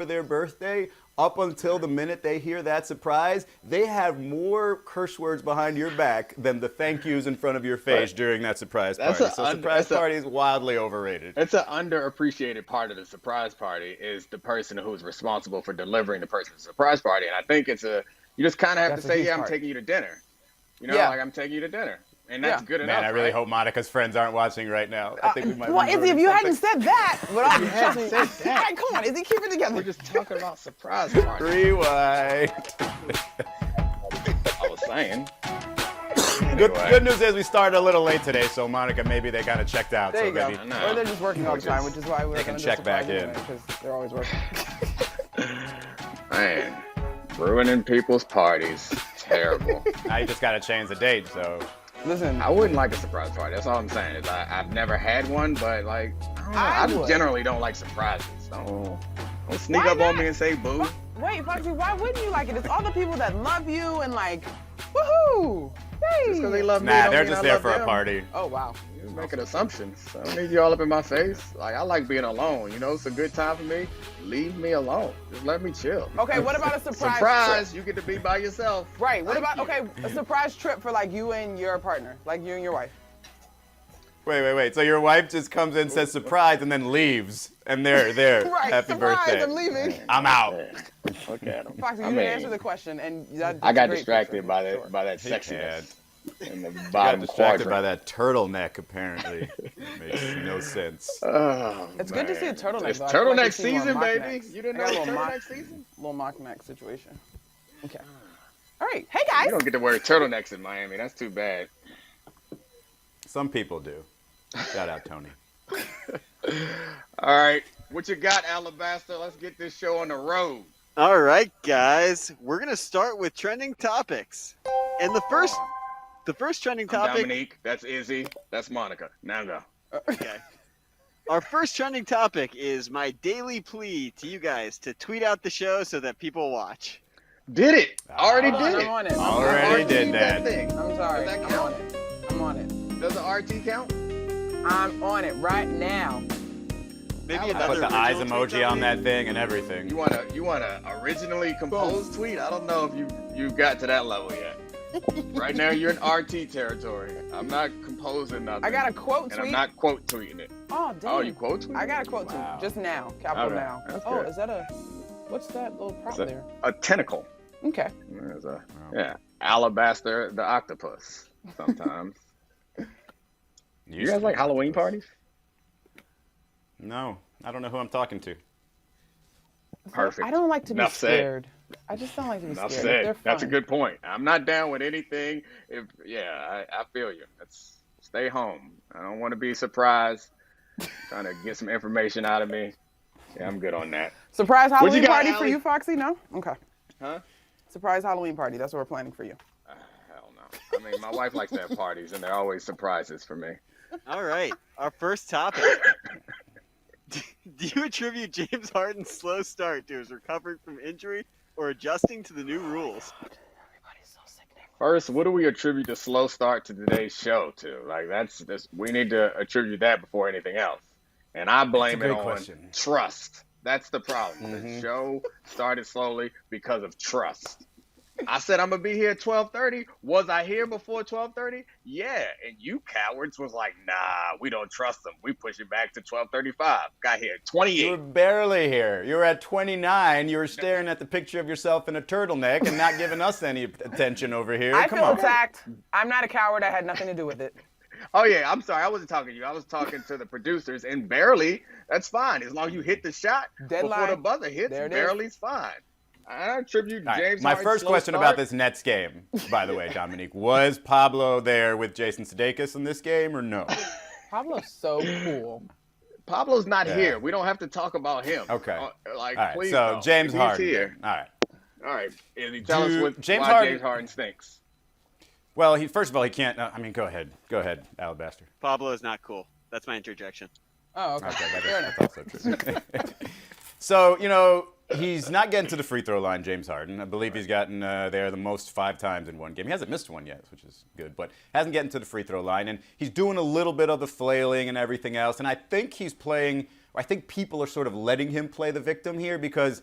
for their birthday, up until the minute they hear that surprise, they have more curse words behind your back than the thank yous in front of your face during that surprise party. So surprise party is wildly overrated. It's an underappreciated part of the surprise party is the person who's responsible for delivering the person's surprise party. And I think you just kind of have to say, yeah, I'm taking you to dinner. You know, like I'm taking you to dinner. And that's good enough. Man, I really hope Monica's friends aren't watching right now. I think we might. Well, Izzy, if you hadn't said that, but I hadn't said that. Right, come on, Izzy, keep it together. We're just talking about surprise party. Rewind. I was saying. Good news is we started a little late today, so Monica, maybe they kind of checked out. There so you go. maybe, Or they're just working all the time, which is why we're going to check back in because they're always working. Man, ruining people's parties. Terrible. Now you just got to change the date, so. Listen, I wouldn't like a surprise party. That's all I'm saying. Is I've never had one, but like I generally don't like surprises. Don't sneak up on me and say boo. Wait, Foxy, why wouldn't you like it? It's all the people that love you and like, woohoo! Hey. Just because they love me. Nah, they're just there for a party. Oh wow. You're making assumptions. I don't need you all up in my face. Like I like being alone. You know, it's a good time for me. Leave me alone. Just let me chill. Okay, what about a surprise? Surprise! You get to be by yourself. Right. What about a surprise trip for like you and your partner, like you and your wife? Wait. So your wife just comes in, says surprise, and then leaves, and they're there. Right. Happy surprise, birthday. I'm leaving. I'm out. Look at him. Foxy, you didn't answer the question, and I got distracted by that sexiness. In the bottom distracted by that turtleneck, apparently. Makes no sense. Oh, it's good to see a turtleneck. It's turtleneck season, baby. You didn't know it's turtleneck season? Little mock neck situation. Okay. All right. Hey, guys. You don't get to wear turtlenecks in Miami. That's too bad. Some people do. Shout out, Tony. All right. What you got, Alabaster? Let's get this show on the road. All right, guys. We're going to start with trending topics. And the first trending topic. Domonique, that's Izzy, that's Monica. Now go. Okay. Our first trending topic is my daily plea to you guys to tweet out the show so that people watch. Did it? Already did it. I'm on it. Already did that. I'm sorry. Does that I'm count? on it. I'm on it. Does the RT count? I'm on it right now. Maybe I put the eyes emoji on that thing and everything. You wanna originally composed tweet? I don't know if you got to that level yet. Right now you're in RT territory. I'm not composing nothing. I got a quote tweet. And I'm not quote tweeting it. Oh, damn. Oh, you quote tweet? I got a quote tweet just now. Capital now. That's Oh, good. is that what's that little prop there? A tentacle. Okay. There's Alabaster the octopus sometimes. You guys like Halloween parties? No, I don't know who I'm talking to. Perfect. I don't like to be Enough said. scared. I just don't like to be Enough scared. said. They're fun. That's a good point. I'm not down with anything. I feel you. Stay home. I don't want to be surprised. Trying to get some information out of me. Yeah, I'm good on that. Surprise Halloween got, party for Allie? you, Foxy? No? Okay. Huh? Surprise Halloween party. That's what we're planning for you. Hell no. I mean, my wife likes to have parties, and they're always surprises for me. All right. Our first topic. Do you attribute James Harden's slow start to his recovery from injury or adjusting to the new rules? First, what do we attribute the slow start to today's show to? Like that's we need to attribute that before anything else. And I blame it on trust. That's the problem. The show started slowly because of trust. I said I'm gonna be here at 12:30. Was I here before 12:30? Yeah. And you cowards was like, nah, we don't trust them. We push it back to 12:35. Got here at 28. You were barely here. You were at 29. You were staring at the picture of yourself in a turtleneck and not giving us any attention over here. I Come feel on. attacked. I'm not a coward. I had nothing to do with it. Oh yeah, I'm sorry. I wasn't talking to you. I was talking to the producers. And barely, that's fine. As long as you hit the shot before the buzzer hits, barely's fine. I attribute James My Harden's first slow question start. about this Nets game, by the way, Domonique, was Pablo there with Jason Sudeikis in this game or no? Pablo's so cool. Pablo's not here. We don't have to talk about him. Okay. All right. Please So don't. James He's Harden. here. All right. All right. Izzy, tell us why James Harden stinks. Well, first of all, he can't. Go ahead. Go ahead, Alabaster. Pablo is not cool. That's my interjection. Oh, okay. That's also true. So, he's not getting to the free throw line, James Harden. I believe he's gotten there the most 5 times in one game. He hasn't missed one yet, which is good, but hasn't gotten to the free throw line. And he's doing a little bit of the flailing and everything else. And I think he's playing I think people are sort of letting him play the victim here because,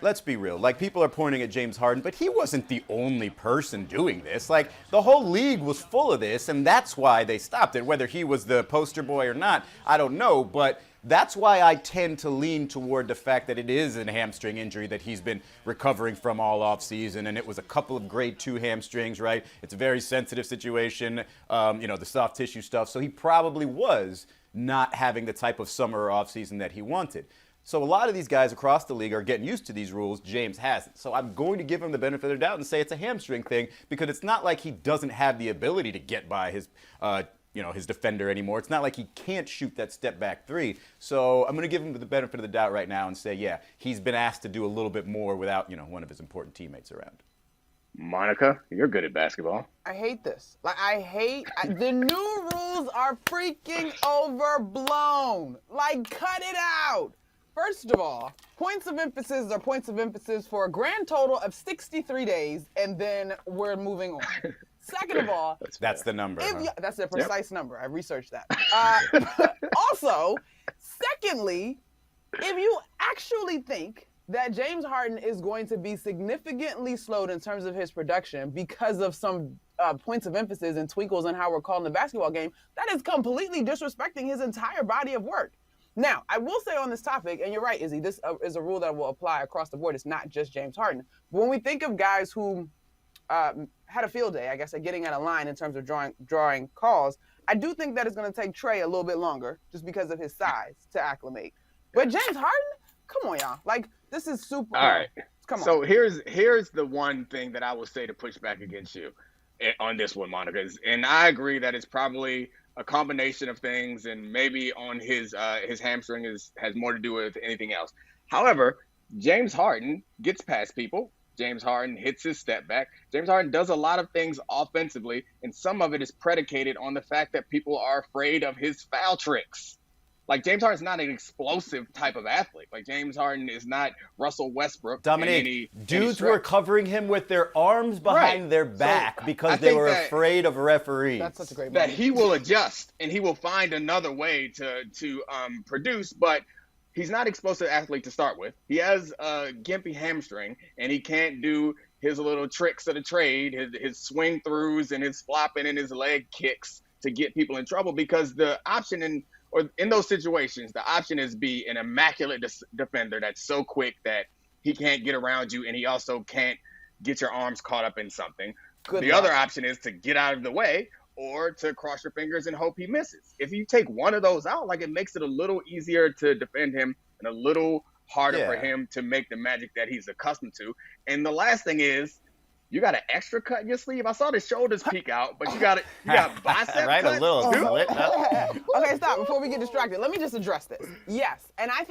let's be real, like people are pointing at James Harden, but he wasn't the only person doing this. Like the whole league was full of this, and that's why they stopped it. Whether he was the poster boy or not, I don't know, but that's why I tend to lean toward the fact that it is a hamstring injury that he's been recovering from all offseason, and it was a couple of grade 2 hamstrings, right? It's a very sensitive situation, the soft tissue stuff, so he probably was not having the type of summer or offseason that he wanted. So a lot of these guys across the league are getting used to these rules. James hasn't. So I'm going to give him the benefit of the doubt and say it's a hamstring thing because it's not like he doesn't have the ability to get by his defender anymore. It's not like he can't shoot that step back 3. So I'm going to give him the benefit of the doubt right now and say, yeah, he's been asked to do a little bit more without, one of his important teammates around. Monica, you're good at basketball. I hate this. The new rules are freaking overblown. Like, cut it out. First of all, points of emphasis are points of emphasis for a grand total of 63 days, and then we're moving on. Second of all, that's the number. That's the precise number. I researched that. Also, secondly, if you actually think that James Harden is going to be significantly slowed in terms of his production because of some points of emphasis and twinkles in how we're calling the basketball game, that is completely disrespecting his entire body of work. Now, I will say on this topic, and you're right, Izzy, this is a rule that will apply across the board. It's not just James Harden. But when we think of guys who had a field day, I guess, at getting at a line in terms of drawing calls, I do think that it's going to take Trey a little bit longer just because of his size to acclimate. But James Harden, come on, y'all. Like, this is super. All right. Come on. So here's the one thing that I will say to push back against you on this one, Monica. And I agree that it's probably a combination of things, and maybe on his hamstring has more to do with anything else. However, James Harden gets past people. James Harden hits his step back. James Harden does a lot of things offensively, and some of it is predicated on the fact that people are afraid of his foul tricks. Like, James Harden's not an explosive type of athlete. Like, James Harden is not Russell Westbrook. Domonique, dudes were covering him with their arms behind their back because they were afraid of referees. That's such a great that he will adjust, and he will find another way to produce, but he's not an explosive athlete to start with. He has a gimpy hamstring, and he can't do his little tricks of the trade, his swing throughs and his flopping and his leg kicks to get people in trouble, because the option in those situations, the option is be an immaculate defender that's so quick that he can't get around you, and he also can't get your arms caught up in something. The other option is to get out of the way or to cross your fingers and hope he misses. If you take one of those out, like, it makes it a little easier to defend him and a little harder for him to make the magic that he's accustomed to. And the last thing is, you got an extra cut in your sleeve. I saw the shoulders peek out, but you got bicep right, cut. a little slit. Okay, stop. Before we get distracted, let me just address this. Yes, and I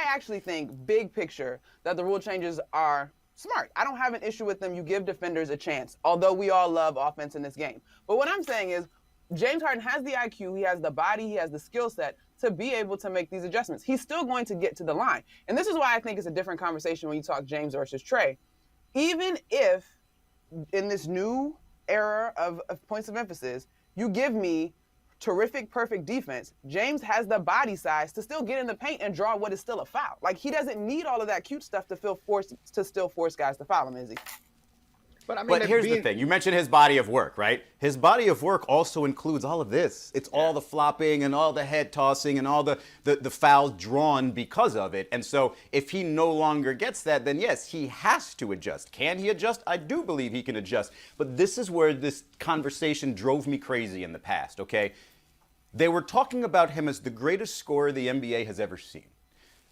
actually think, big picture, that the rule changes are smart. I don't have an issue with them. You give defenders a chance, although we all love offense in this game. But what I'm saying is, James Harden has the IQ, he has the body, he has the skill set to be able to make these adjustments. He's still going to get to the line. And this is why I think it's a different conversation when you talk James versus Trey. Even if in this new era of points of emphasis, you give me terrific, perfect defense, James has the body size to still get in the paint and draw what is still a foul. Like, he doesn't need all of that cute stuff to still force guys to foul him, Izzy. But here's the thing. You mentioned his body of work, right? His body of work also includes all of this. It's all the flopping and all the head tossing and all the fouls drawn because of it. And so if he no longer gets that, then yes, he has to adjust. Can he adjust? I do believe he can adjust. But this is where this conversation drove me crazy in the past, okay? They were talking about him as the greatest scorer the NBA has ever seen.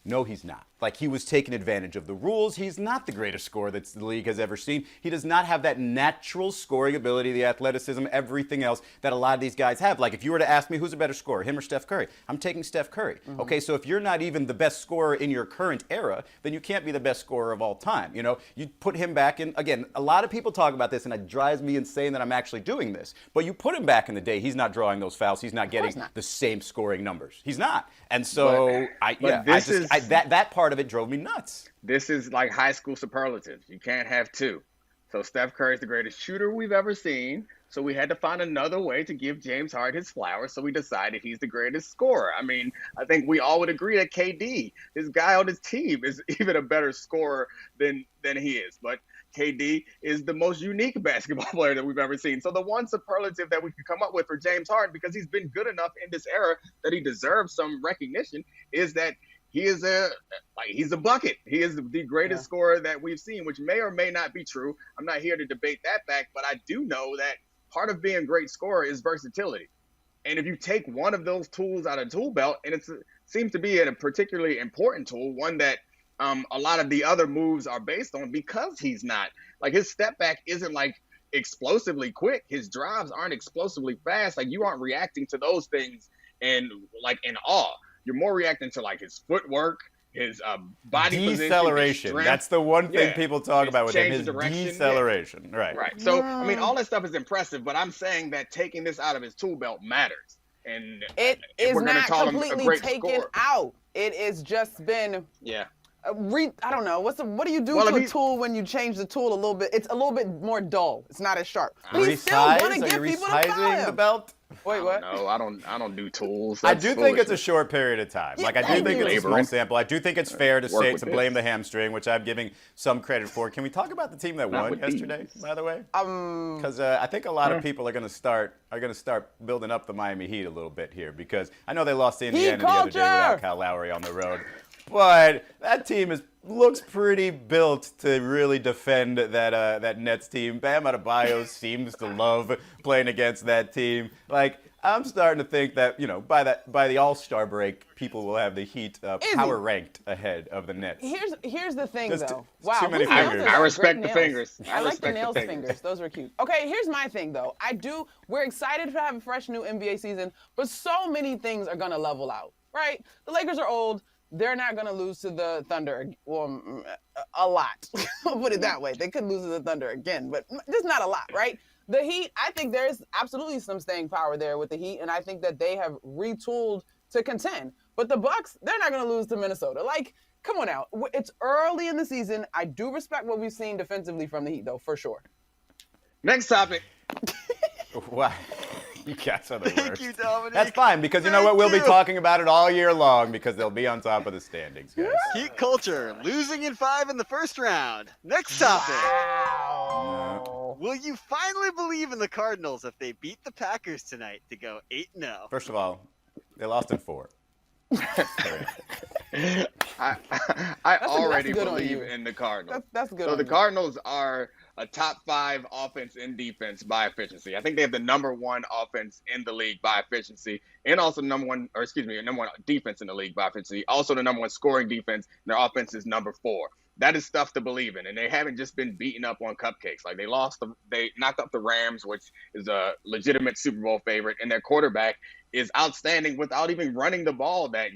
No, he's not. Like, he was taking advantage of the rules. He's not the greatest scorer that the league has ever seen. He does not have that natural scoring ability, the athleticism, everything else that a lot of these guys have. Like, if you were to ask me who's a better scorer, him or Steph Curry, I'm taking Steph Curry. Mm-hmm. Okay, so if you're not even the best scorer in your current era, then you can't be the best scorer of all time. You know, you put him back in, again, a lot of people talk about this, and it drives me insane that I'm actually doing this. But you put him back in the day, he's not drawing those fouls. He's not getting the same scoring numbers. He's not. And so, that part of it drove me nuts. This is like high school superlatives. You can't have two. So Steph Curry is the greatest shooter we've ever seen. So we had to find another way to give James Harden his flowers. So we decided he's the greatest scorer. I mean, I think we all would agree that KD, this guy on his team, is even a better scorer than he is. But KD is the most unique basketball player that we've ever seen. So the one superlative that we could come up with for James Harden, because he's been good enough in this era that he deserves some recognition, is that he's a bucket. He is the greatest scorer that we've seen, which may or may not be true. I'm not here to debate that fact, but I do know that part of being a great scorer is versatility. And if you take one of those tools out of tool belt, and it seems to be a particularly important tool, one that a lot of the other moves are based on, because he's not, like, his step back isn't like explosively quick. His drives aren't explosively fast. Like, you aren't reacting to those things in awe. You're more reacting to like his footwork, his body deceleration. Position, that's the one thing people talk about with him, his deceleration. Yeah. Right. So I mean, all that stuff is impressive, but I'm saying that taking this out of his tool belt matters. And it is not completely taken out. It has just been I don't know. What do you do to a tool when you change the tool a little bit? It's a little bit more dull. It's not as sharp. But he's still going to give people the foul. The belt? Wait, what? No, I don't do tools. I do think it's a short period of time. Like, I do think it's a small sample. I do think it's fair to blame the hamstring, which I'm giving some credit for. Can we talk about the team that won yesterday, by the way? Because I think a lot of people are going to start building up the Miami Heat a little bit here, because I know they lost to Indiana the other day without Kyle Lowry on the road. But that team looks pretty built to really defend that Nets team. Bam Adebayo seems to love playing against that team. Like, I'm starting to think that, by the All-Star break, people will have the Heat power ranked ahead of the Nets. Here's the thing, though. Wow, too many fingers. I respect the fingers. I like the nails fingers. Those were cute. Okay, here's my thing, though. We're excited to have a fresh new NBA season, but so many things are going to level out, right? The Lakers are old. They're not going to lose to the Thunder, a lot. I'll put it that way. They could lose to the Thunder again, but just not a lot, right? The Heat, I think there's absolutely some staying power there with the Heat, and I think that they have retooled to contend. But the Bucks, they're not going to lose to Minnesota. Like, come on now. It's early in the season. I do respect what we've seen defensively from the Heat, though, for sure. Next topic. Wow. You guys are the worst. Thank you, Domonique. That's fine, because you know what? We'll be talking about it all year long, because they'll be on top of the standings, guys. Heat culture, losing in 5 in the first round. Next topic. Wow. Will you finally believe in the Cardinals if they beat the Packers tonight to go 8-0? First of all, they lost in 4. I already believe in the Cardinals. That's good. So the Cardinals are a top 5 offense and defense by efficiency. I think they have the number 1 offense in the league by efficiency, and also number 1 defense in the league by efficiency. Also the number 1 scoring defense. And their offense is number 4. That is stuff to believe in, and they haven't just been beaten up on cupcakes. Like, they knocked up the Rams, which is a legitimate Super Bowl favorite, and their quarterback is outstanding without even running the ball that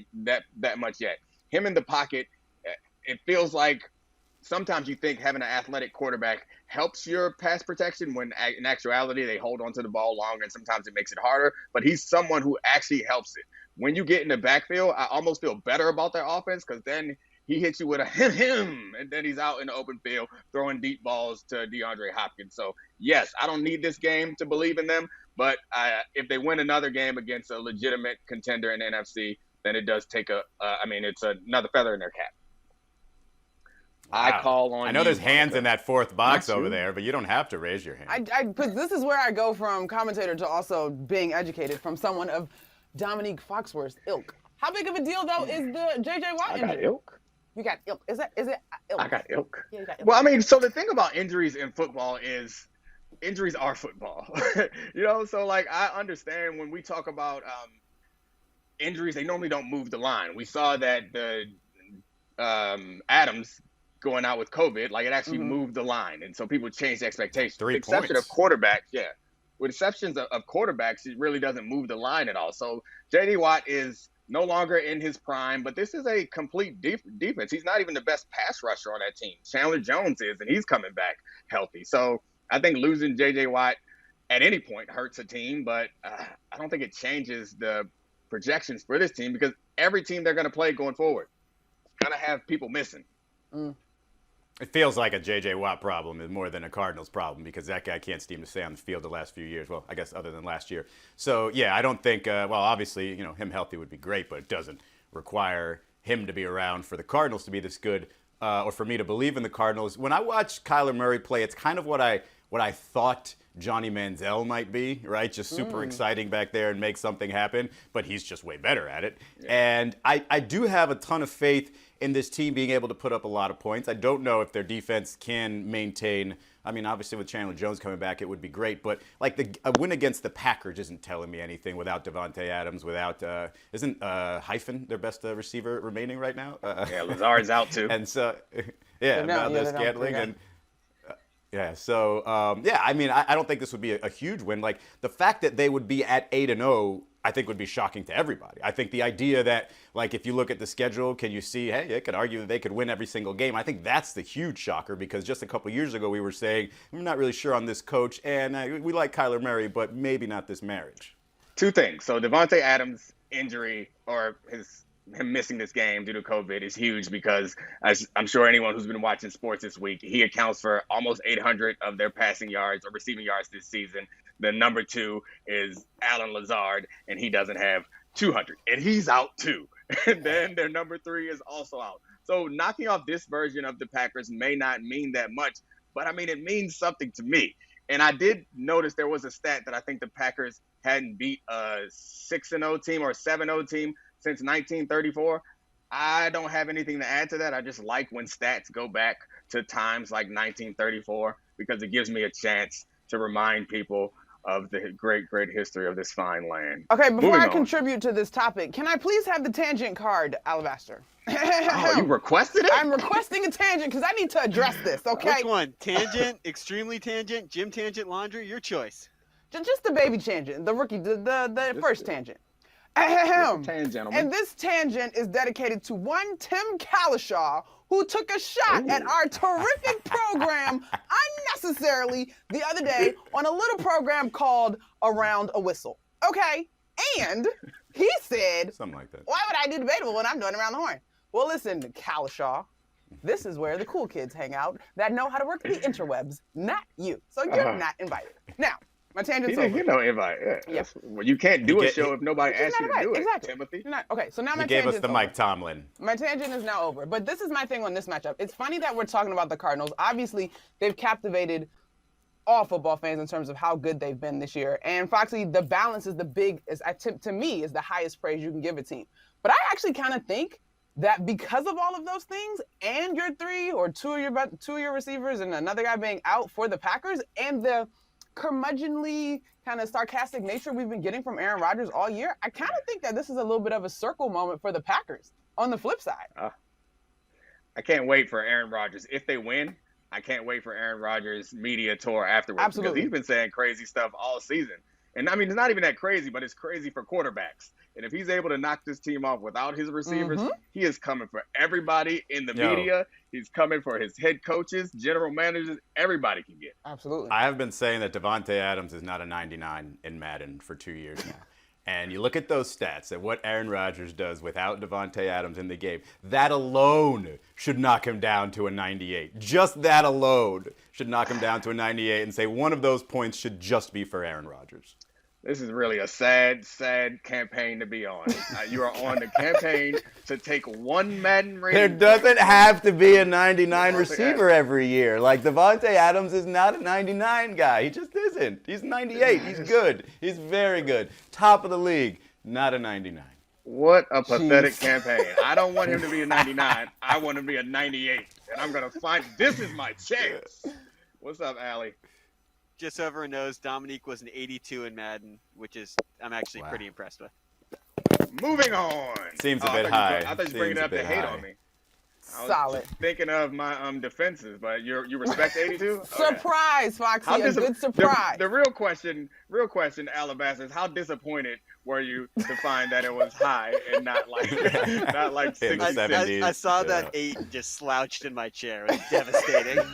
much yet. Him in the pocket, it feels like sometimes you think having an athletic quarterback helps your pass protection, when in actuality they hold onto the ball longer and sometimes it makes it harder. But he's someone who actually helps it. When you get in the backfield, I almost feel better about their offense, because then he hits you with a him, and then he's out in the open field throwing deep balls to DeAndre Hopkins. So, yes, I don't need this game to believe in them, but if they win another game against a legitimate contender in the NFC, then it does take it's another feather in their cap. Wow. I call on. I know there's hands in that 4th box over there, but you don't have to raise your hand. Because this is where I go from commentator to also being educated from someone of Domonique Foxworth's ilk. How big of a deal, though, is the J.J. Watt injury? I got ilk. You got ilk. Is it ilk? I got ilk. Yeah, you got ilk. Well, I mean, so the thing about injuries in football is injuries are football. So, like, I understand when we talk about injuries, they normally don't move the line. We saw that the Adams going out with COVID, like, it actually moved the line, and so people changed expectations. 3 with the exception points. of quarterbacks, with exceptions of quarterbacks, it really doesn't move the line at all. So J.D. Watt is no longer in his prime, but this is a complete defense. He's not even the best pass rusher on that team. Chandler Jones is, and he's coming back healthy. So I think losing J.J. Watt at any point hurts a team, but I don't think it changes the projections for this team, because every team they're going to play going forward is going to have people missing. It feels like a J.J. Watt problem more than a Cardinals problem because that guy can't seem to stay on the field the last few years. Well, I guess other than last year. So, yeah, I don't think, obviously, him healthy would be great, but it doesn't require him to be around for the Cardinals to be this good or for me to believe in the Cardinals. When I watch Kyler Murray play, it's kind of what I thought Johnny Manziel might be, right? Just super exciting back there and make something happen, but he's just way better at it. Yeah. And I do have a ton of faith in this team being able to put up a lot of points. I don't know if their defense can maintain. I mean, obviously with Chandler Jones coming back, it would be great. But like a win against the Packers isn't telling me anything without Davante Adams, without isn't Hyphen their best receiver remaining right now? Yeah, Lazard's out too. And so, Scantling and. Yeah, so, I mean, I don't think this would be a huge win. Like, the fact that they would be at 8-0, I think would be shocking to everybody. I think the idea that, like, if you look at the schedule, can you see, hey, it could argue that they could win every single game. I think that's the huge shocker because just a couple years ago we were saying, we're not really sure on this coach, and we like Kyler Murray, but maybe not this marriage. Two things. So, Davante Adams' injury or him missing this game due to COVID is huge because, as I'm sure anyone who's been watching sports this week, he accounts for almost 800 of their passing yards or receiving yards this season. The number 2 is Alan Lazard, and he doesn't have 200, and he's out too. And then their number 3 is also out. So knocking off this version of the Packers may not mean that much, but I mean, it means something to me. And I did notice there was a stat that I think the Packers hadn't beat a 6-0 team or a 7-0 team since 1934. I don't have anything to add to that. I just like when stats go back to times like 1934 because it gives me a chance to remind people of the great, great history of this fine land. Okay, before I contribute to this topic, can I please have the tangent card, Alabaster? Oh, you requested it? I'm requesting a tangent because I need to address this, okay? Which one? Tangent, extremely tangent, gym tangent, laundry? Your choice. Just the baby tangent, the rookie, the first tangent. And this tangent is dedicated to one Tim Calishaw who took a shot at our terrific program unnecessarily the other day on a little program called Around a Whistle. Okay? And he said, something like that. Why would I do debatable when I'm doing Around the Horn? Well, listen, Calishaw, this is where the cool kids hang out that know how to work the interwebs, not you. So you're not invited. Now, my tangent's over. You know, invite. Yeah. Well, you can't do a show if nobody asks you to do it, Timothy. Okay, so now my tangent's over. You gave us the over. Mike Tomlin. My tangent is now over. But this is my thing on this matchup. It's funny that we're talking about the Cardinals. Obviously, they've captivated all football fans in terms of how good they've been this year. And Foxy, the balance is to me, is the highest praise you can give a team. But I actually kind of think that because of all of those things and your 3 or 2 of your receivers and another guy being out for the Packers and the curmudgeonly kind of sarcastic nature we've been getting from Aaron Rodgers all year, I kind of think that this is a little bit of a circle moment for the Packers on the flip side. I can't wait for Aaron Rodgers. If they win, I can't wait for Aaron Rodgers' media tour afterwards. Absolutely. Because he's been saying crazy stuff all season. And I mean, it's not even that crazy, but it's crazy for quarterbacks. And if he's able to knock this team off without his receivers, he is coming for everybody in the media. He's coming for his head coaches, general managers, everybody can get. Absolutely. I have been saying that Davante Adams is not a 99 in Madden for 2 years now. And you look at those stats and what Aaron Rodgers does without Davante Adams in the game, that alone should knock him down to a 98. Just that alone should knock him down to a 98 and say one of those points should just be for Aaron Rodgers. This is really a sad, sad campaign to be on. You are on the campaign to take one Madden rating. There doesn't have to be a 99 receiver every year. Like, Davante Adams is not a 99 guy. He just isn't. He's 98. He's good. He's very good. Top of the league. Not a 99. What a pathetic campaign. I don't want him to be a 99. I want him to be a 98. And I'm going to find – this is my chance. What's up, Allie? Just so everyone knows, Domonique was an 82 in Madden, which is I'm actually pretty impressed with. Moving on. Seems a bit high. I thought you were bringing it up to hate on me. Solid. I was thinking of my defenses, but you respect 82? Surprise, Foxy. A good surprise. The real question, Alabaster, is how disappointed were you to find that it was high and not like 66? I saw that 8 just slouched in my chair. It was devastating.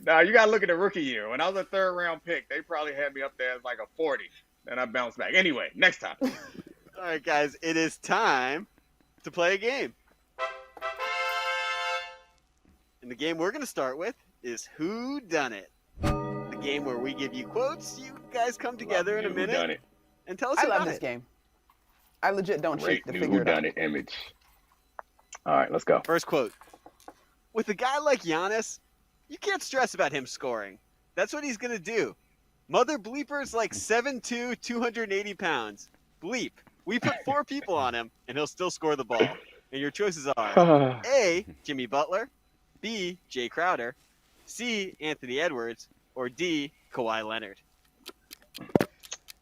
Now, you got to look at the rookie year. When I was a 3rd round pick, they probably had me up there as like a 40. Then I bounced back. Anyway, next topic. All right, guys, it is time to play a game. And the game we're going to start with is Whodunnit. The game where we give you quotes, you guys come together in a minute and tell us I who love done this it. game. I legit don't cheat to figure it out. Whodunnit image. All right, let's go. First quote. With a guy like Giannis, you can't stress about him scoring. That's what he's going to do. Mother bleepers like 7'2", 280 pounds. Bleep. We put 4 people on him, and he'll still score the ball. And your choices are A, Jimmy Butler, B, Jay Crowder, C, Anthony Edwards, or D, Kawhi Leonard.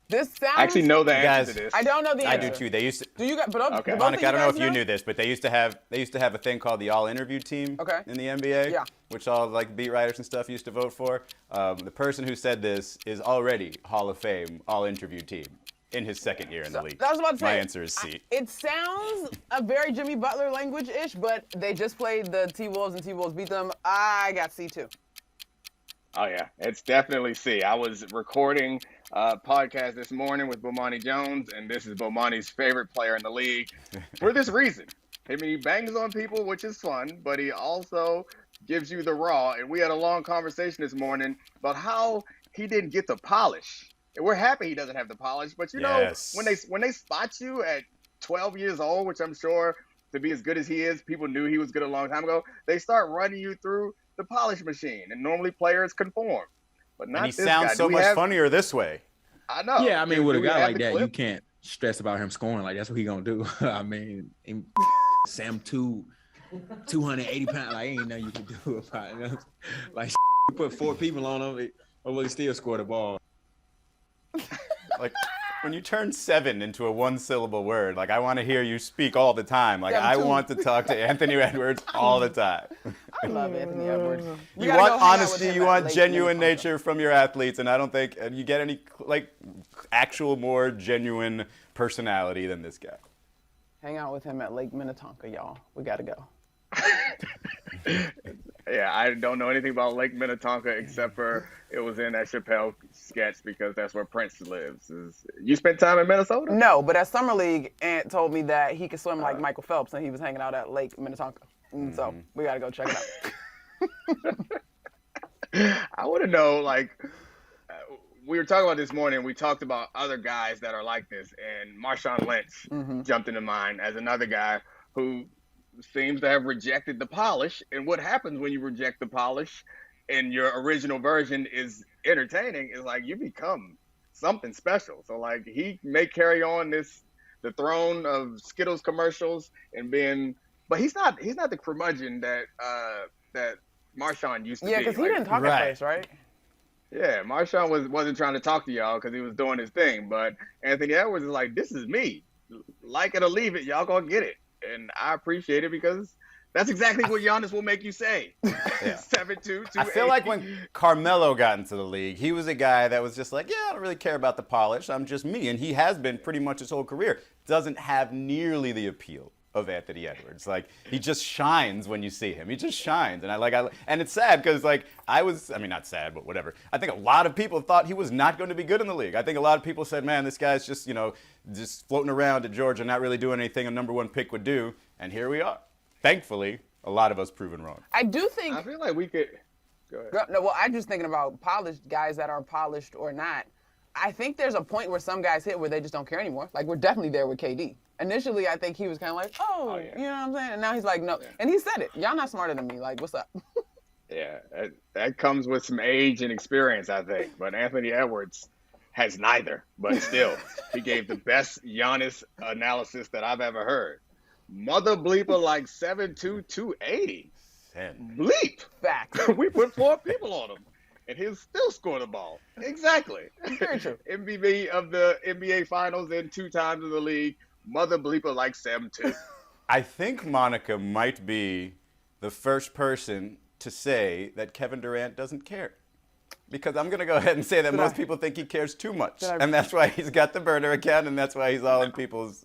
This sounds. I actually know the answer to this. I don't know the answer. I do too. They used to. Do you guys? But Okay. Monica, I don't know if you knew this, but they used to have a thing called the All Interview Team in the NBA, which all like beat writers and stuff used to vote for. The person who said this is already Hall of Fame All Interview Team in his second year in the league. I was about to say, my answer is C. It sounds a very Jimmy Butler language-ish, but they just played the T-Wolves and T-Wolves beat them. I got C too. Oh yeah, it's definitely C. I was recording a podcast this morning with Bomani Jones, and this is Bomani's favorite player in the league for this reason. I mean, he bangs on people, which is fun, but he also gives you the raw. And we had a long conversation this morning about how he didn't get the polish. And we're happy he doesn't have the polish, but you know, when they spot you at 12 years old, which I'm sure to be as good as he is, people knew he was good a long time ago, they start running you through the polish machine, and normally players conform. But not and he this sounds guy. so much funnier this way. I know. Yeah, I mean, with a guy like that, you can't stress about him scoring. Like, that's what he gonna do. I mean, Sam 280 pounds. Like, ain't nothing you can do about it. Like, you put 4 people on him, or will he still score the ball? Like, when you turn 7 into a 1-syllable word, like, I want to hear you speak all the time. Like, I want to talk to Anthony Edwards all the time. I love Anthony Edwards. You want honesty, you want genuine nature from your athletes, and I don't think you get any, like, actual more genuine personality than this guy. Hang out with him at Lake Minnetonka, y'all. We got to go. Yeah, I don't know anything about Lake Minnetonka except for it was in that Chappelle sketch because that's where Prince lives. You spent time in Minnesota? No, but at Summer League, Ant told me that he could swim like Michael Phelps, and he was hanging out at Lake Minnetonka. And so we got to go check it out. I want to know, like, we were talking about this morning, we talked about other guys that are like this, and Marshawn Lynch jumped into mind as another guy who seems to have rejected the polish. And what happens when you reject the polish and your original version is entertaining is like you become something special. So like he may carry on the throne of Skittles commercials and but he's not the curmudgeon that Marshawn used to be. Yeah, because he didn't talk at first, right? Yeah, Marshawn wasn't trying to talk to y'all because he was doing his thing. But Anthony Edwards is like, this is me. Like it or leave it, y'all gonna get it. And I appreciate it because that's exactly what Giannis will make you say. 7'2", 280. I feel like when Carmelo got into the league, he was a guy that was just like, yeah, I don't really care about the polish. I'm just me. And he has been pretty much his whole career. Doesn't have nearly the appeal of Anthony Edwards. Like, he just shines when you see him. He just shines. And and it's sad because, like, not sad, but whatever. I think a lot of people thought he was not going to be good in the league. I think a lot of people said, man, this guy's just, just floating around at Georgia, not really doing anything a number 1 pick would do. And here we are. Thankfully, a lot of us proven wrong. I do think. I feel like we could. Go ahead. No, well, I'm just thinking about polished guys that are polished or not. I think there's a point where some guys hit where they just don't care anymore. Like, we're definitely there with KD. Initially, I think he was kind of like, you know what I'm saying? And now he's like, no. Yeah. And he said it. Y'all not smarter than me. Like, what's up? Yeah, that comes with some age and experience, I think. But Anthony Edwards has neither. But still, he gave the best Giannis analysis that I've ever heard. Mother bleeper like 7'2", 280. Bleep. Facts. We put 4 people on him. And he'll still score the ball. Exactly. Very true. MVP of the NBA Finals and 2 times in the league. Mother bleeper like 7'2". I think Monica might be the first person to say that Kevin Durant doesn't care. Because I'm going to go ahead and say that most people think he cares too much. And that's why he's got the burner account, and that's why he's all in people's,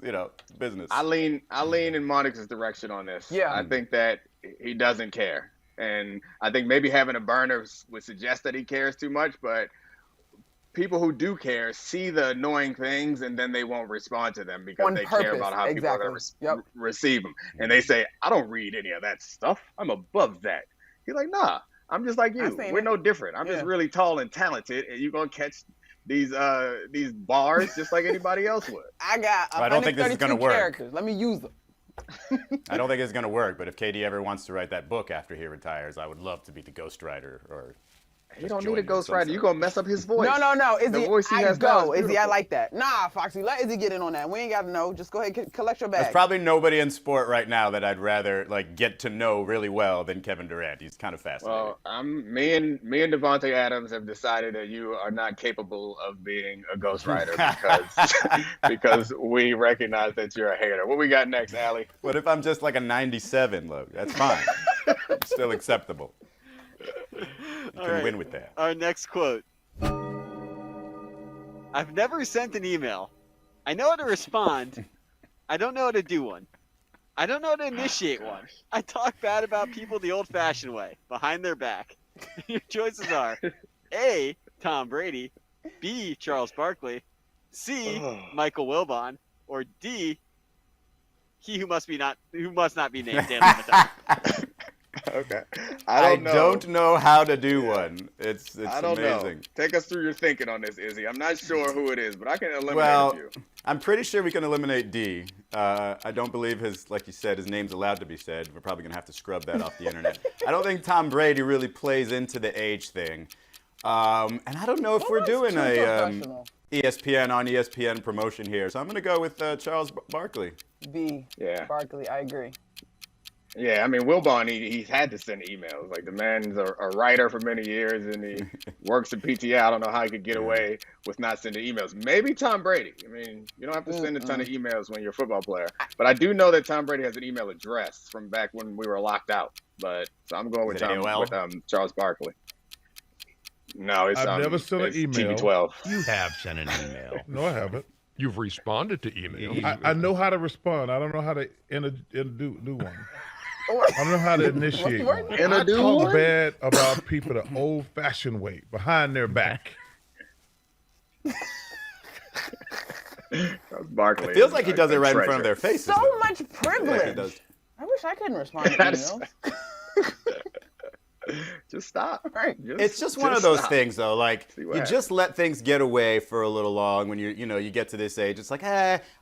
business. I lean in Monica's direction on this. Yeah. I think that he doesn't care. And I think maybe having a burner would suggest that he cares too much, but people who do care see the annoying things and then they won't respond to them because they care about how people are going to receive them. And they say, I don't read any of that stuff. I'm above that. He's like, nah, I'm just like you. We're no different. I'm just really tall and talented, and you're gonna catch these bars just like anybody else would. I got I don't think this is gonna work. characters. Let me use them. I don't think it's going to work, but if KD ever wants to write that book after he retires, I would love to be the ghostwriter or. He don't need a ghostwriter. You're going to mess up his voice. No. Izzy, the voice he I has go. Izzy, I like that. Nah, Foxy, let Izzy get in on that. We ain't got to know. Just go ahead, collect your bag. There's probably nobody in sport right now that I'd rather get to know really well than Kevin Durant. He's kind of fascinating. Well, me and Devontae Adams have decided that you are not capable of being a ghostwriter because we recognize that you're a hater. What we got next, Allie? What if I'm just like a 97, Look? That's fine. It's still acceptable. You can win with that. Our next quote. I've never sent an email. I know how to respond. I don't know how to do one. I don't know how to initiate one. I talk bad about people the old-fashioned way, behind their back. Your choices are A, Tom Brady, B, Charles Barkley, C, Michael Wilbon, or D, he who must not be named, Dan Levitan. Okay. I don't know how to do one. It's I don't amazing. Know. Take us through your thinking on this, Izzy. I'm not sure who it is, but I can eliminate a you. I'm pretty sure we can eliminate D. I don't believe like you said, his name's allowed to be said. We're probably going to have to scrub that off the internet. I don't think Tom Brady really plays into the age thing. And I don't know if we're doing a ESPN on ESPN promotion here. So I'm going to go with Charles Barkley. B. Yeah. Barkley, I agree. Yeah, I mean, Wilbon, he's had to send emails. Like, the man's a writer for many years, and he works at PTA. I don't know how he could get away with not sending emails. Maybe Tom Brady. I mean, you don't have to send a ton of emails when you're a football player. But I do know that Tom Brady has an email address from back when we were locked out. So I'm going with Charles Barkley. No, it's I've never sent an email. TB12. You have sent an email. No, I haven't. You've responded to email. I know how to respond. I don't know how to do one. I don't know how to initiate one. I talk bad about people the old-fashioned way, behind their back. Barkley. It feels like he does it right in front of their faces. So much privilege. I wish I couldn't respond to emails. Just stop. Right. It's just one of those things, though. Like, you just let things get away for a little long when you get to this age. It's like,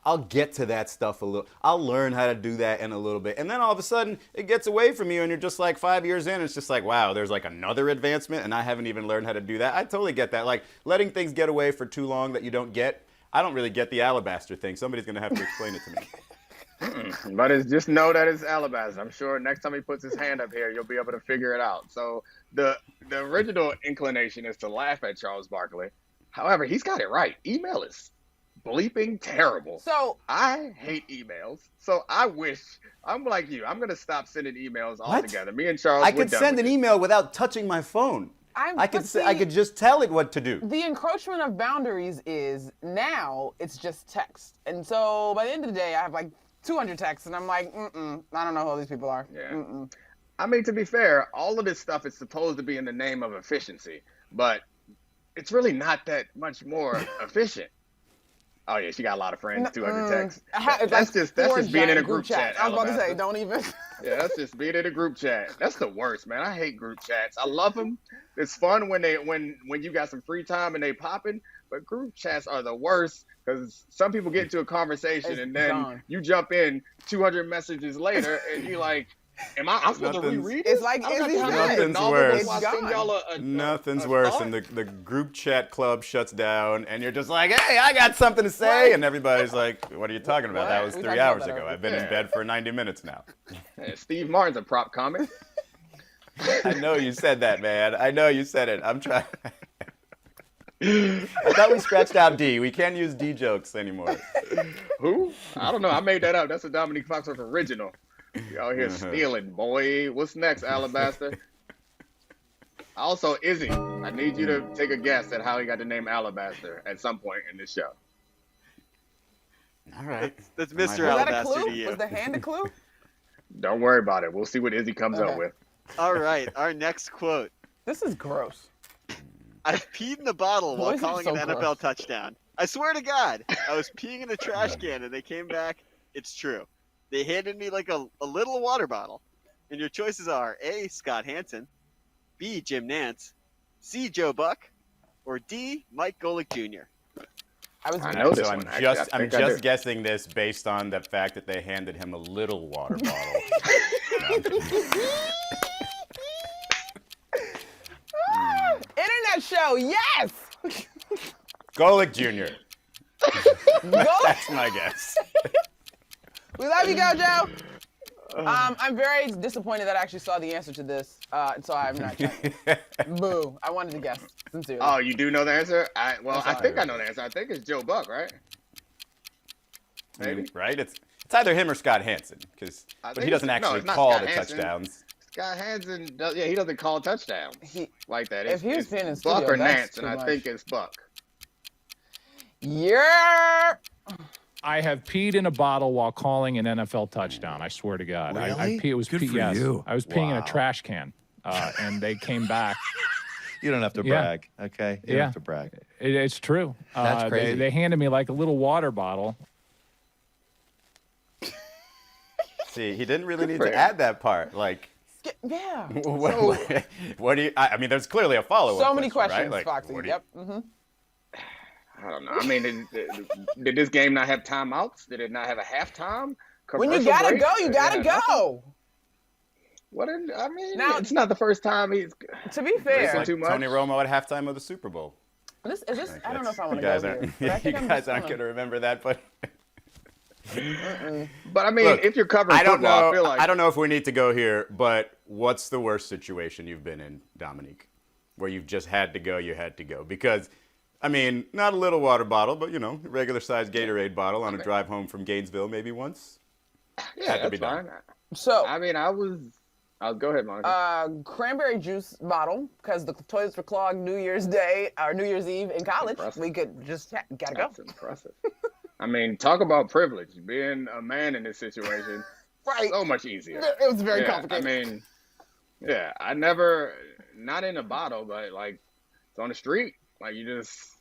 I'll get to that stuff a little. I'll learn how to do that in a little bit. And then all of a sudden, it gets away from you, and you're just like 5 years in. It's just like, wow, there's like another advancement, and I haven't even learned how to do that. I totally get that. Like, letting things get away for too long that you don't get. I don't really get the alabaster thing. Somebody's going to have to explain it to me. But just know that it's Alabaster. I'm sure next time he puts his hand up here, you'll be able to figure it out. So the original inclination is to laugh at Charles Barkley. However, he's got it right. Email is bleeping terrible. So I hate emails. So I wish I'm like you. I'm going to stop sending emails altogether. Me and Charles, I could send an email without touching my phone. I could just tell it what to do. The encroachment of boundaries is now it's just text. And so by the end of the day, I have like 200 texts, and I'm like, I don't know who all these people are. Yeah. I mean, to be fair, all of this stuff is supposed to be in the name of efficiency, but it's really not that much more efficient. Oh yeah, she got a lot of friends. 200 texts. That's just being in a group chat. I was about to say, don't even. Yeah, that's just being in a group chat. That's the worst, man. I hate group chats. I love them. It's fun when you got some free time and they popping, but group chats are the worst because some people get into a conversation and then you jump in 200 messages later and you're like, I'm supposed to reread it? It's like nothing's worse. Nothing's worse than the group chat club shuts down and you're just like, hey, I got something to say. And everybody's like, what are you talking about? That was 3 hours ago. I've been in bed for 90 minutes now. Yeah, Steve Martin's a prop comic. I know you said that, man. I know you said it. I'm trying. I thought we scratched out D. We can't use D jokes anymore. Who? I don't know. I made that up. That's a Domonique Foxworth original. You out here stealing, boy. What's next, Alabaster? Also, Izzy, I need you to take a guess at how he got the name Alabaster at some point in this show. All right. That's Mr. Alabaster to you. Was the hand a clue? Don't worry about it. We'll see what Izzy comes up with. All right. Our next quote. This is gross. I've peed in the bottle while calling an NFL touchdown. I swear to God, I was peeing in a trash can and they came back. It's true. They handed me like a little water bottle. And your choices are A, Scott Hansen, B, Jim Nantz, C, Joe Buck, or D, Mike Golick Jr. I know this so one. I'm just guessing this based on the fact that they handed him a little water bottle. Internet show, yes! Golick Jr. That's my guess. We love you, Gojo. I'm very disappointed that I actually saw the answer to this, so I'm not checking. Boo. I wanted to guess, sincerely. Oh, you do know the answer? I think I know the answer. I think it's Joe Buck, right? Maybe. Right? It's either him or Scott Hansen, but he doesn't actually call the touchdowns. Scott Hansen, he doesn't call touchdowns like that. If he was being in Buck studio, or Nance, and much. I think it's Buck. Yeah. I have peed in a bottle while calling an NFL touchdown. I swear to God. Really? I pee. It was Good pee. for Yes, you. I was peeing in a trash can, and they came back. You don't have to brag, okay? You don't have to brag. It's true. That's crazy. They handed me like a little water bottle. See, he didn't really need to add that part. Like, yeah. What do you? I mean, there's clearly a follow-up. So many questions, right? Like, Foxy. Yep. Mm-hmm. I don't know. I mean, did this game not have timeouts? Did it not have a halftime? When you gotta go, you gotta go. Now, it's not the first time he's. To be fair, like too much. Tony Romo at halftime of the Super Bowl. Is this? I don't know if I want to You go guys here. aren't. You guys aren't going to remember that, but. But I mean, Look, if you're covering football, I feel like I don't know if we need to go here, but what's the worst situation you've been in, Domonique, where you've just had to go? You had to go because. I mean, not a little water bottle, but, regular-sized Gatorade bottle on a drive home from Gainesville maybe once. Yeah, that's fine. So, I mean, I'll go ahead, Monica. Cranberry juice bottle, because the toilets were clogged New Year's Day or New Year's Eve in college. We could just gotta go. That's impressive. I mean, talk about privilege. Being a man in this situation, right? So much easier. It was very complicated. I mean, I never, not in a bottle, but like it's on the street. Like you just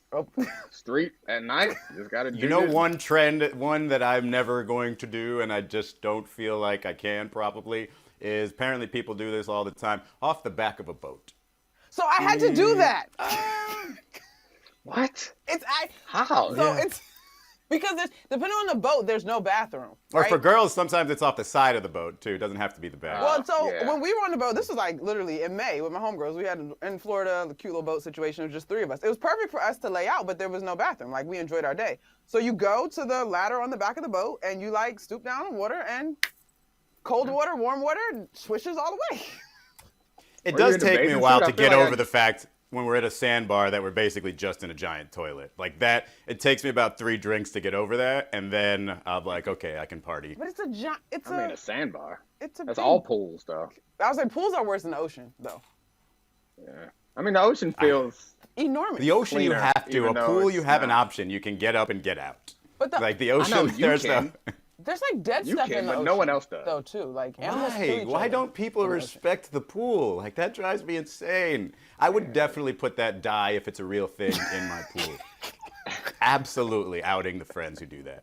street at night. You just gotta do one that I'm never going to do, and I just don't feel like I can probably, is apparently people do this all the time, off the back of a boat. So I had to do that. What? How? So it's because depending on the boat, there's no bathroom. Or right? for girls, sometimes it's off the side of the boat too. It doesn't have to be the back. Well, when we were on the boat, this was like literally in May with my homegirls. We had in Florida the cute little boat situation. It was just 3 of us. It was perfect for us to lay out, but there was no bathroom. Like we enjoyed our day. So you go to the ladder on the back of the boat and you like stoop down in water and cold water, warm water, swishes all the way. It does take me a while to get over the fact when we're at a sandbar that we're basically just in a giant toilet. Like that, it takes me about 3 drinks to get over that, and then I'm like, okay, I can party. But it's a giant, a sandbar. That's all pools, though. I was like, pools are worse than the ocean, though. Yeah. I mean, the ocean feels enormous. The ocean cleaner, you have to. A pool you have an not. option. You can get up and get out. But like the ocean, there's no. There's like dead stuff in the ocean. No one else does. Though too, like animals kill each Why other. don't people respect the pool? Like that drives me insane. I would definitely put that dye if it's a real thing in my pool. Absolutely outing the friends who do that.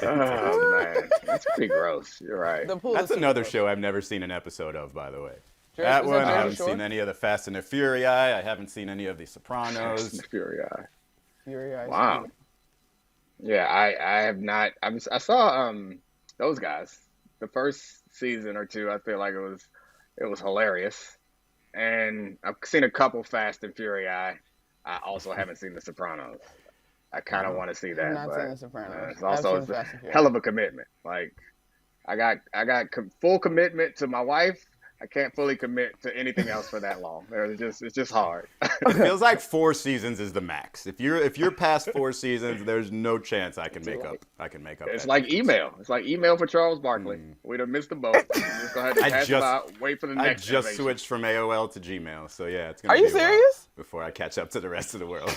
Oh man, that's pretty gross. You're right. That's another show I've never seen an episode of, by the way. That one, I haven't seen any of the Fast and the Fury. I haven't seen any of the Sopranos. Fast and the Fury. Fury. Wow. Yeah, I have not. I saw those guys the first season or 2. I feel like it was hilarious, and I've seen a couple Fast and Fury. I also haven't seen the Sopranos. I kind of want to see that. I've not seen the Sopranos. It's also a hell of a commitment. Like I got full commitment to my wife. I can't fully commit to anything else for that long. It's just hard. It feels like 4 seasons is the max. If you're past 4 seasons, there's no chance I can make up. It's like email. It's like email for Charles Barkley. We'd have missed the boat. Just go ahead and pass it out. Wait for the next. I just switched from AOL to Gmail, so yeah, it's gonna. Are you serious? Before I catch up to the rest of the world.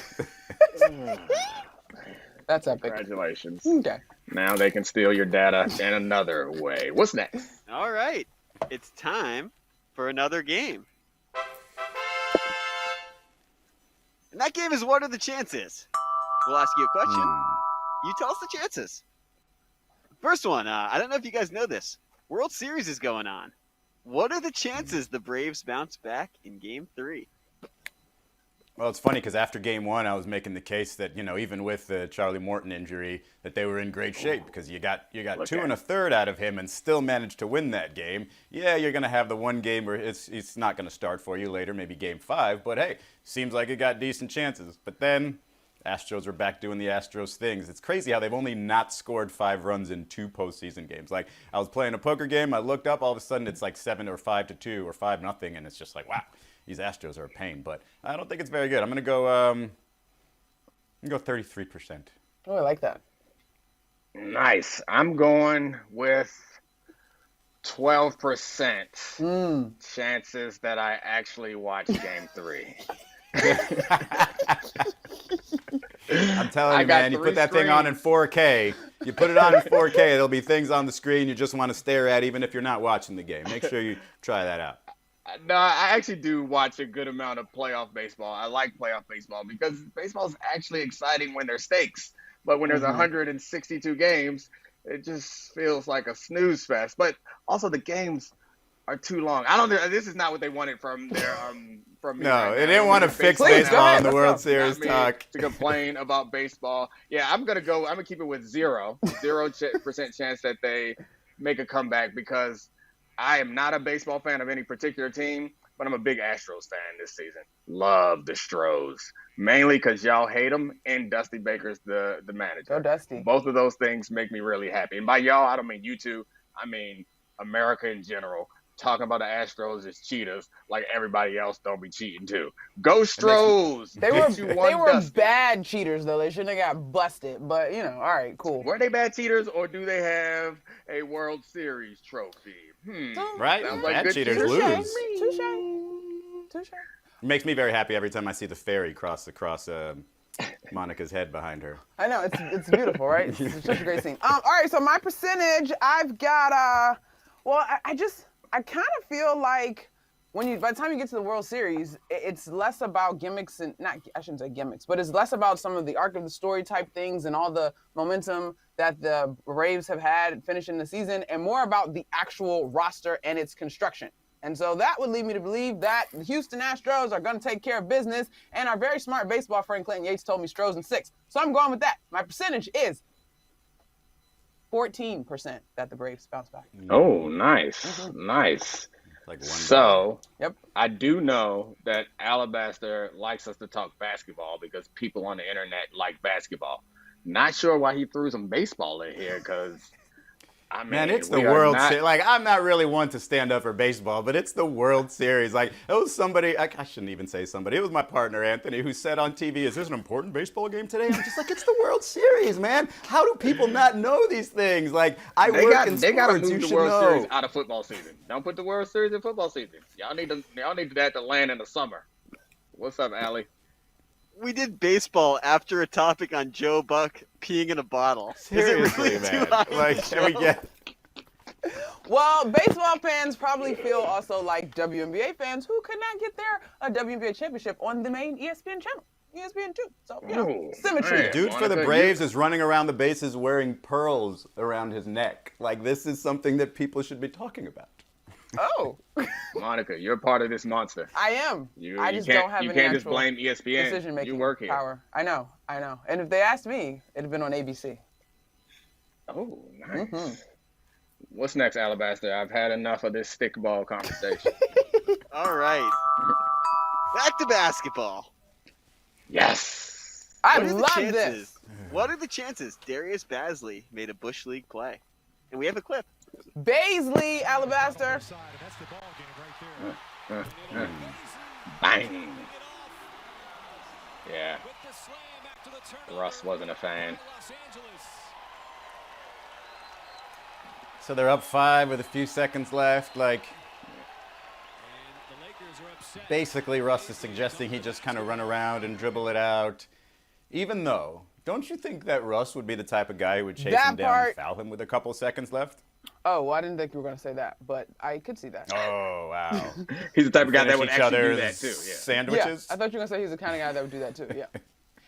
That's epic. Congratulations. Okay. Now they can steal your data in another way. What's next? All right. It's time for another game. And that game is What Are the Chances? We'll ask you a question. You tell us the chances. First one, I don't know if you guys know this, World Series is going on. What are the chances the Braves bounce back in Game 3? Well, it's funny because after Game 1, I was making the case that, even with the Charlie Morton injury, that they were in great shape because you got 2 1/3 out of him and still managed to win that game. Yeah, you're going to have the one game where it's not going to start for you later, maybe Game 5, but hey, seems like it got decent chances. But then Astros were back doing the Astros things. It's crazy how they've only not scored 5 runs in 2 postseason games. Like, I was playing a poker game, I looked up, all of a sudden it's like 7 or 5-2 or 5-0, and it's just like, wow. These Astros are a pain, but I don't think it's very good. I'm gonna go 33%. Oh, I like that. Nice. I'm going with 12% chances that I actually watch Game 3. I'm telling you, man, you put that thing on in 4K. You put it on in 4K, there'll be things on the screen you just want to stare at even if you're not watching the game. Make sure you try that out. No, I actually do watch a good amount of playoff baseball. I like playoff baseball because baseball is actually exciting when there's stakes. But when there's 162 games, it just feels like a snooze fest. But also the games are too long. This is not what they wanted from their from me. No, right they didn't want to fix baseball in the World Series talk. To complain about baseball. Yeah, I'm gonna keep it with 0% chance that they make a comeback because I am not a baseball fan of any particular team, but I'm a big Astros fan this season. Love the Stros, mainly because y'all hate them and Dusty Baker's the manager. Go Dusty. Both of those things make me really happy. And by y'all, I don't mean you two. I mean America in general. Talking about the Astros as cheaters, like everybody else don't be cheating too. Go Stros! They were bad cheaters though. They shouldn't have got busted. But all right, cool. Were they bad cheaters or do they have a World Series trophy? Right? Sounds like bad cheaters lose. Touche. It makes me very happy every time I see the fairy cross across Monica's head behind her. I know, it's beautiful, right? It's such a great scene. All right, so my percentage, I've got I kind of feel like by the time you get to the World Series, it's less about gimmicks and I shouldn't say gimmicks, but it's less about some of the arc of the story type things and all the momentum that the Braves have had finishing the season, and more about the actual roster and its construction. And so that would lead me to believe that the Houston Astros are going to take care of business, and our very smart baseball friend Clinton Yates told me Stros in 6. So I'm going with that. My percentage is 14% that the Braves bounce back. Oh, nice. Nice. Like yep. I do know that Alabaster likes us to talk basketball because people on the internet like basketball. Not sure why he threw some baseball in here because, man, it's the World Series. Like, I'm not really one to stand up for baseball, but it's the World Series. Like, it was somebody, I shouldn't even say somebody. It was my partner, Anthony, who said on TV, is this an important baseball game today? I'm just like, it's the World Series, man. How do people not know these things? Like, they work in sports. They got to move the World Series out of football season. Don't put the World Series in football season. Y'all need that to land in the summer. What's up, Allie? We did baseball after a topic on Joe Buck peeing in a bottle. Seriously, is it really man. Like, can we get... Well, baseball fans probably feel also like WNBA fans who could not get their WNBA championship on the main ESPN channel, ESPN 2. So, symmetry. The dude for the Braves is running around the bases wearing pearls around his neck. Like, this is something that people should be talking about. Oh. Monica, you're part of this monster. I am. I just don't have any You can't just blame ESPN. Decision-making you work here. Power. I know. And if they asked me, it'd have been on ABC. Oh, nice. What's next, Alabaster? I've had enough of this stickball conversation. All right. Back to basketball. Yes. I love this. What are the chances Darius Bazley made a Bush League play? And we have a clip. Bazley, Alabaster. Bang. Yeah. Russ wasn't a fan. So they're up 5 with a few seconds left. Like, basically Russ is suggesting he just kind of run around and dribble it out. Even though, don't you think that Russ would be the type of guy who would chase him down and foul him with a couple seconds left? Oh, well, I didn't think you were going to say that, but I could see that. Oh, wow. He's the type of guy that would actually do that, too. Yeah. Sandwiches? Yeah, I thought you were going to say he's the kind of guy that would do that, too. Yeah.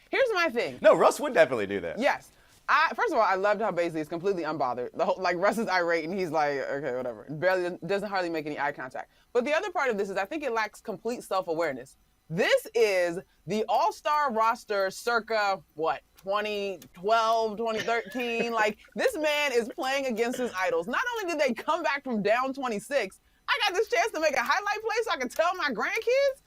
Here's my thing. No, Russ would definitely do that. Yes. First of all, I loved how Bazley is completely unbothered. The whole, like, Russ is irate, and he's like, okay, whatever. Barely doesn't hardly make any eye contact. But the other part of this is I think it lacks complete self-awareness. This is the all-star roster circa, 2012, 2013. Like, this man is playing against his idols. Not only did they come back from down 26, I got this chance to make a highlight play so I can tell my grandkids.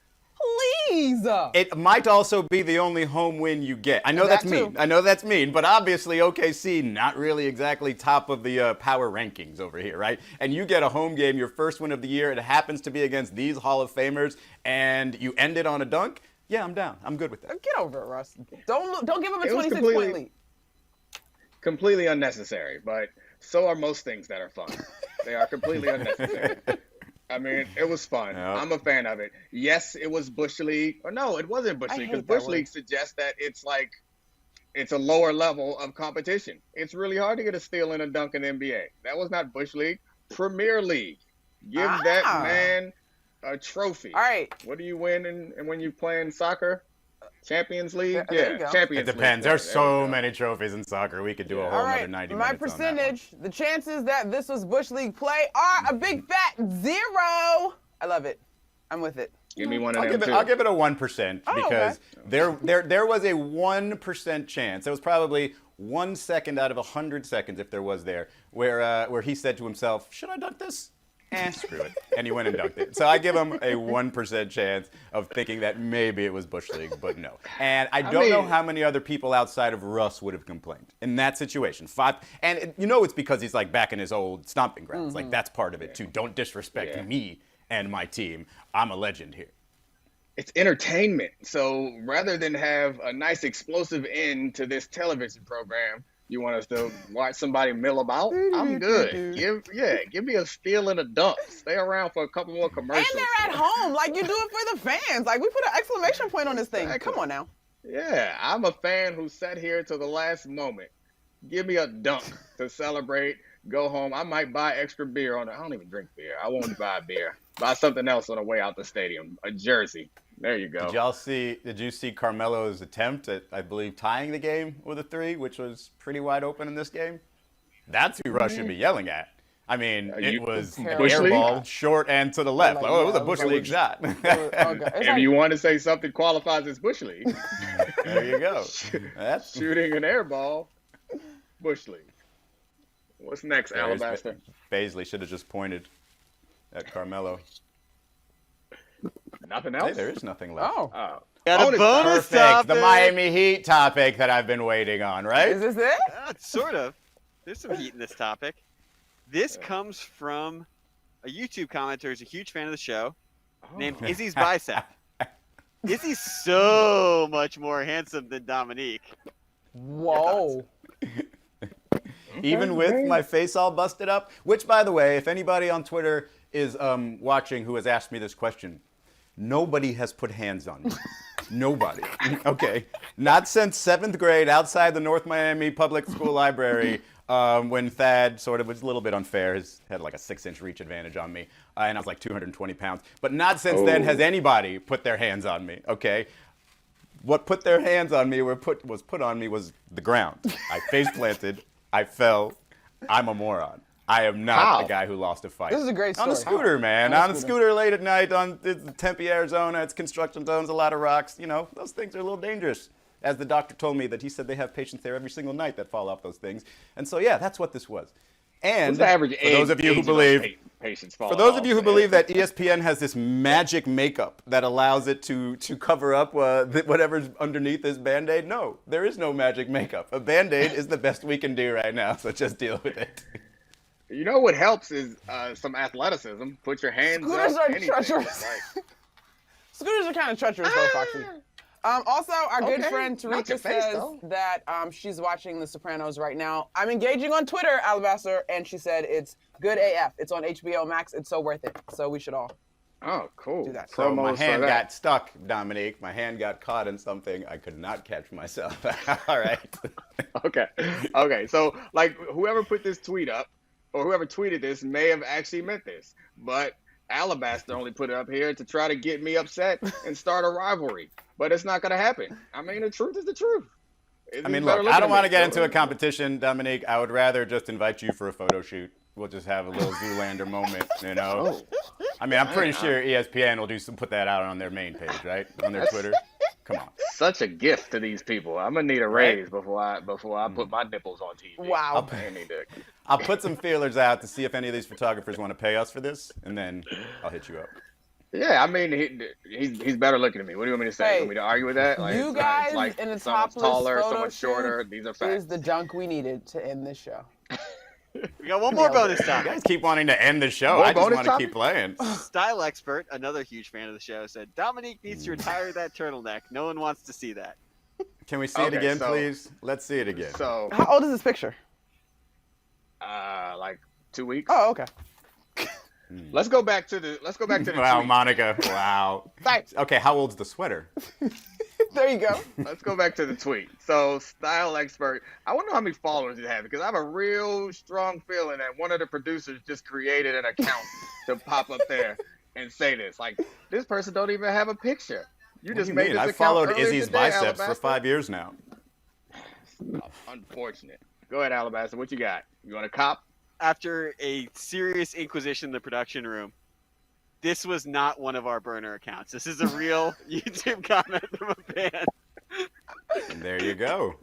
Please. It might also be the only home win you get. I know that's mean. I know that's mean, but obviously OKC not really exactly top of the power rankings over here, right? And you get a home game, your first win of the year. It happens to be against these Hall of Famers, and you end it on a dunk. Yeah, I'm down. I'm good with that. Get over it, Russ. Don't give him a 26-point lead. Completely unnecessary, but so are most things that are fun. They are completely unnecessary. I mean, it was fun. Yep. I'm a fan of it. Yes, it was Bush League. Or no, it wasn't Bush League, because Bush League suggests that it's a lower level of competition. It's really hard to get a steal and a dunk in the NBA. That was not Bush League. Premier League. Give that man a trophy. All right. What do you win and when you play in soccer? Champions League? Yeah, Champions League. It depends. There's so many trophies in soccer. We could do a whole other 90 minutes my percentage, the chances that this was Bush League play are a big fat 0. I love it. I'm with it. Give me one of them, I'll give it a 1% because there was a 1% chance. There was probably 1 second out of 100 seconds, if there was there, where he said to himself, should I dunk this? Screw it. And he went and dunked it. So I give him a 1% chance of thinking that maybe it was Bush League, but no. And I don't know how many other people outside of Russ would have complained in that situation. 5, and you know it's because he's like back in his old stomping grounds. Mm-hmm. Like that's part of it too. Don't disrespect me and my team. I'm a legend here. It's entertainment. So rather than have a nice explosive end to this television program, you want us to watch somebody mill about? I'm good. Give me a steal and a dunk. Stay around for a couple more commercials. And they're at home. Like, you do it for the fans. Like, we put an exclamation point on this thing. Come on now. Yeah, I'm a fan who sat here to the last moment. Give me a dunk to celebrate, go home. I might buy extra beer on it. I don't even drink beer. I won't buy beer. Buy something else on the way out the stadium. A jersey. There you go. Did you see Carmelo's attempt at, I believe, tying the game with a 3, which was pretty wide open in this game? That's who Russ should be yelling at. I mean, it was an air ball, short and to the left. Like, it was a Bush League shot. If you want to say something qualifies as Bush League. There you go. That's shooting an air ball, Bush League. What's next, Alabaster? Bazley should have just pointed at Carmelo. Nothing else? Hey, there is nothing left. Oh. Got a bonus topic. The Miami Heat topic that I've been waiting on, right? Is this it? Sort of. There's some heat in this topic. This comes from a YouTube commenter who's a huge fan of the show named Izzy's Bicep. Izzy's so much more handsome than Domonique. Whoa. Even with my face all busted up, which, by the way, if anybody on Twitter is watching who has asked me this question, nobody has put hands on me. Nobody. Okay. Not since 7th grade outside the North Miami Public School Library when Thad sort of was a little bit unfair. He had like a 6-inch reach advantage on me, and I was like 220 pounds. But not since then has anybody put their hands on me, okay? What put their hands on me was put on me was the ground. I face planted. I fell. I'm a moron. I am not the guy who lost a fight. This is a great story. On a scooter, man. On a scooter late at night on Tempe, Arizona. It's construction zones, a lot of rocks. You know, those things are a little dangerous. As the doctor told me that he said they have patients there every single night that fall off those things. And so, yeah, that's what this was. And for those of you who believe that ESPN has this magic makeup that allows it to cover up whatever's underneath this Band-Aid, no, there is no magic makeup. A Band-Aid is the best we can do right now, so just deal with it. You know what helps is some athleticism. Put your hands Scooters up. Scooters are treacherous. Scooters are kind of treacherous, though, Foxy. Also, our good friend Tarika says that she's watching The Sopranos right now. I'm engaging on Twitter, Alabaster, and she said it's good AF. It's on HBO Max. It's so worth it. So we should all do that. So my hand got stuck, Domonique. My hand got caught in something. I could not catch myself. All right. Okay. So, like, whoever put this tweet up, or whoever tweeted this may have actually meant this, but Alabaster only put it up here to try to get me upset and start a rivalry. But it's not going to happen. I mean, the truth is the truth. I mean, look, I don't want to get into a competition, Domonique. I would rather just invite you for a photo shoot. We'll just have a little Zoolander moment, you know? I mean, I'm pretty sure ESPN will put that out on their main page, right? On their Twitter. Come on. Such a gift to these people. I'm gonna need a raise before I put my nipples on TV. Wow. I'll put some feelers out to see if any of these photographers want to pay us for this, and then I'll hit you up. Yeah, I mean, he's better looking than me. What do you want me to say? Hey, you want me to argue with that? Like, you guys like in the someone's topless taller, photo someone's shorter. These are facts. is the junk we needed to end this show. We got one more bonus topic. You guys keep wanting to end the show. I just want to keep playing. Style expert, another huge fan of the show, said Domonique needs to retire that turtleneck. No one wants to see that. Can we see it again, please? Let's see it again. So, how old is this picture? Like 2 weeks. Oh, okay. Let's go back to the Wow, tweet. Monica. Wow. Thanks. Okay, how old's the sweater? There you go. Let's go back to the tweet. So, style expert, I wonder how many followers you have because I have a real strong feeling that one of the producers just created an account to pop up there and say this. Like, this person don't even have a picture. You just made this account. I've followed earlier Izzy's today, biceps Alabaster. for 5 years now. Unfortunate. Go ahead, Alabaster. What you got? You want a cop? After a serious inquisition in the production room, this was not one of our burner accounts. This is a real YouTube comment from a fan. And there you go.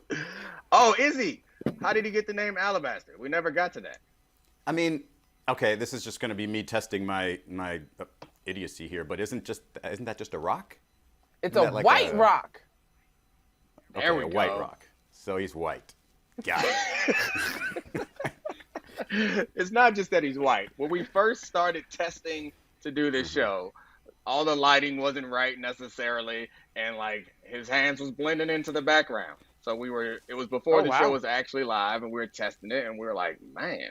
Oh, Izzy. How did he get the name Alabaster? We never got to that. I mean, okay, this is just going to be me testing my idiocy here, but isn't that just a rock? It's a white rock. Okay, There we a go. white rock. So he's white. Got it. It's not just that he's white. When we first started testing to do this show, all the lighting wasn't right necessarily, and like his hands was blending into the background. So it was before the show was actually live, and we were testing it, and we were like, man,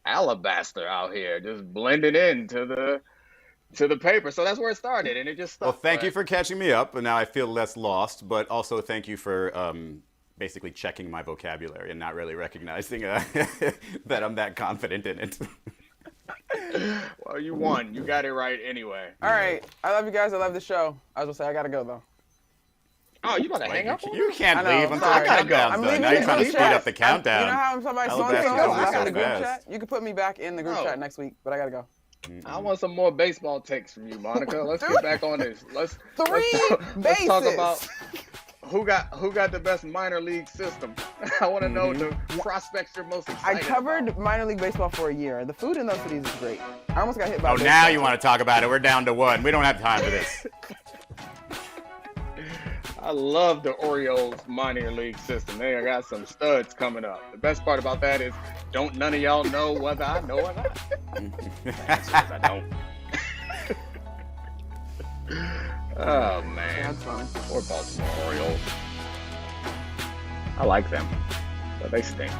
Alabaster out here just blending into the paper. So that's where it started, and it just stuck. Well, thank you for catching me up, and now I feel less lost, but also thank you for basically checking my vocabulary and not really recognizing that I'm that confident in it. Well, you won. You got it right anyway. All right. I love you guys. I love the show. I was going to say, I got to go, though. Oh, you about to hang up? You can't leave until the sorry. countdown's I'm done. leaving Now you're the trying to group speed chat. up the countdown. You know how somebody's Alabaster's so-and-so always back so in the group fast. chat? You can put me back in the group chat next week, but I got to go. I want some more baseball takes from you, Monica. Let's get back on this. Let's bases. talk about who got the best minor league system. I want to know the prospects you're most excited I covered minor league baseball for a year. The food in those cities is great. I almost got hit by a baseball. Now you want to talk about it. We're down to one. We don't have time for this. I love the Orioles minor league system. They got some studs coming up. The best part about that is don't none of y'all know whether I know or not. I don't. Oh, man. That's fine. Poor Baltimore Orioles. I like them, but they stink.